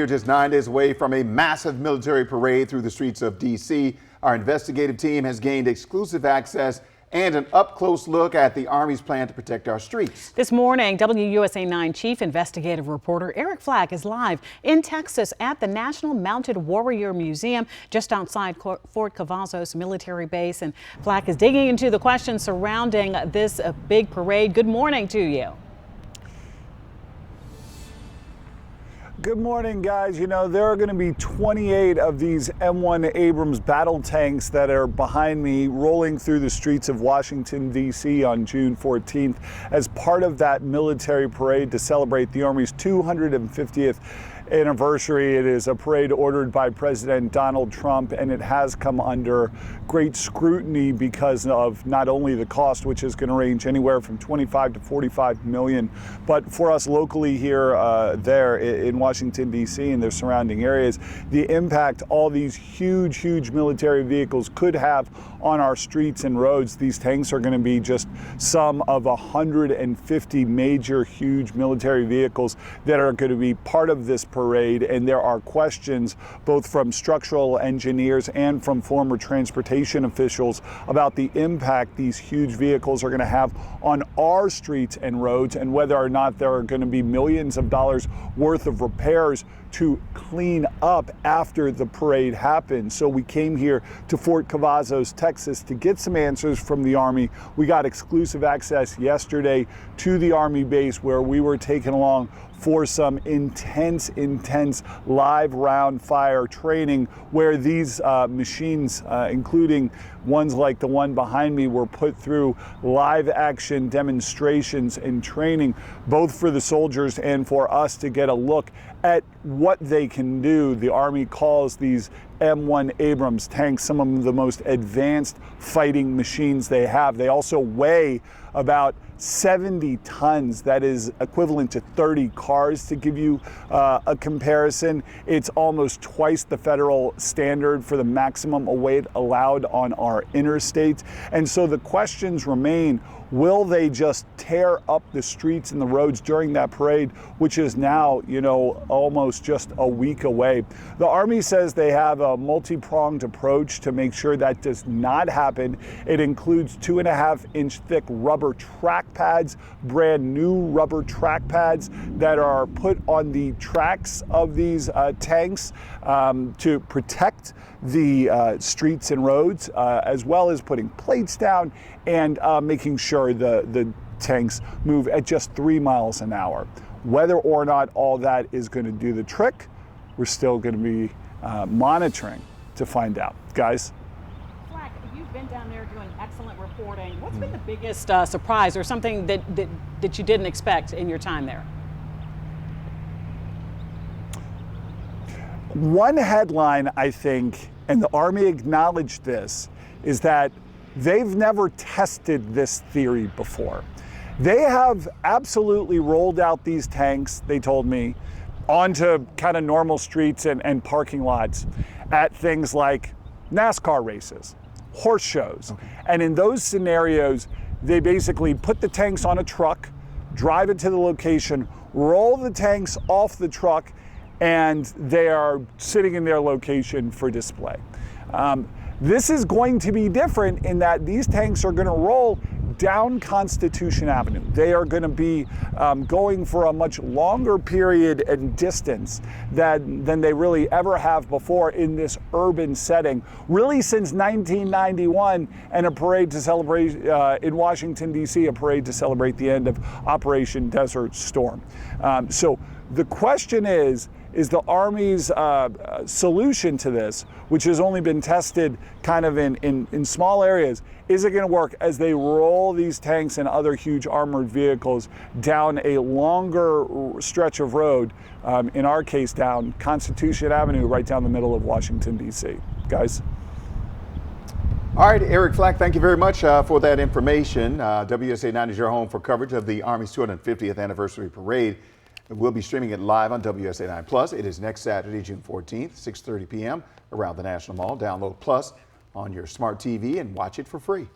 We're just 9 days away from a massive military parade through the streets of D.C. Our investigative team has gained exclusive access and an up-close look at the Army's plan to protect our streets. This morning, WUSA 9 Chief Investigative Reporter Eric Flack is live in Texas at the National Mounted Warrior Museum just outside Fort Cavazos military base. And Flack is digging into the questions surrounding this big parade. Good morning to you. Good morning, guys. You know, there are going to be 28 of these M1 Abrams battle tanks that are behind me rolling through the streets of Washington, D.C. on June 14th as part of that military parade to celebrate the Army's 250th anniversary. It is a parade ordered by President Donald Trump, and it has come under great scrutiny because of not only the cost, which is going to range anywhere from 25 to 45 million, but for us locally here, there in Washington, D.C. and their surrounding areas, the impact all these huge military vehicles could have on our streets and roads. These tanks are going to be just some of 150 major, huge military vehicles that are going to be part of this parade, and there are questions both from structural engineers and from former transportation officials about the impact these huge vehicles are going to have on our streets and roads, and whether or not there are going to be millions of dollars worth of repairs to clean up after the parade happens. So we came here to Fort Cavazos, Texas to get some answers from the Army. We got exclusive access yesterday to the Army base where we were taken along for some intense live round fire training where these machines, including ones like the one behind me, were put through live action demonstrations and training, both for the soldiers and for us to get a look at what they can do. The Army calls these M1 Abrams tanks some of the most advanced fighting machines they have. They also weigh about 70 tons. That is equivalent to 30 cars, to give you a comparison. It's almost twice the federal standard for the maximum weight allowed on our interstates. And so the questions remain: will they just tear up the streets and the roads during that parade, which is now, you know, almost just a week away? The Army says they have a multi-pronged approach to make sure that does not happen. It includes 2.5-inch thick rubber track pads, brand new rubber track pads that are put on the tracks of these tanks to protect the streets and roads, as well as putting plates down and making sure the tanks move at just 3 miles an hour. Whether or not all that is going to do the trick, we're still going to be monitoring to find out. Guys? Flack, you've been down there doing excellent reporting. What's been the biggest surprise or something that you didn't expect in your time there? One headline, I think, and the Army acknowledged this, is that they've never tested this theory before. They have absolutely rolled out these tanks, they told me, onto kind of normal streets and parking lots at things like NASCAR races, horse shows. Okay. And in those scenarios, they basically put the tanks on a truck, drive it to the location, roll the tanks off the truck, and they are sitting in their location for display. This is going to be different in that these tanks are going to roll down Constitution Avenue. They are going to be going for a much longer period and distance than they really ever have before in this urban setting, really since 1991, and a parade to celebrate in Washington, D.C., a parade to celebrate the end of Operation Desert Storm. So the question is the Army's solution to this, which has only been tested kind of in small areas, is it going to work as they roll these tanks and other huge armored vehicles down a longer stretch of road, in our case down Constitution Avenue, right down the middle of Washington, D.C. Guys? All right, Eric Flack, thank you very much for that information. WUSA 9 is your home for coverage of the Army's 250th anniversary parade. We'll be streaming it live on WUSA 9 Plus. It is next Saturday, June 14th, 6:30 p.m. around the National Mall. Download Plus on your smart TV and watch it for free.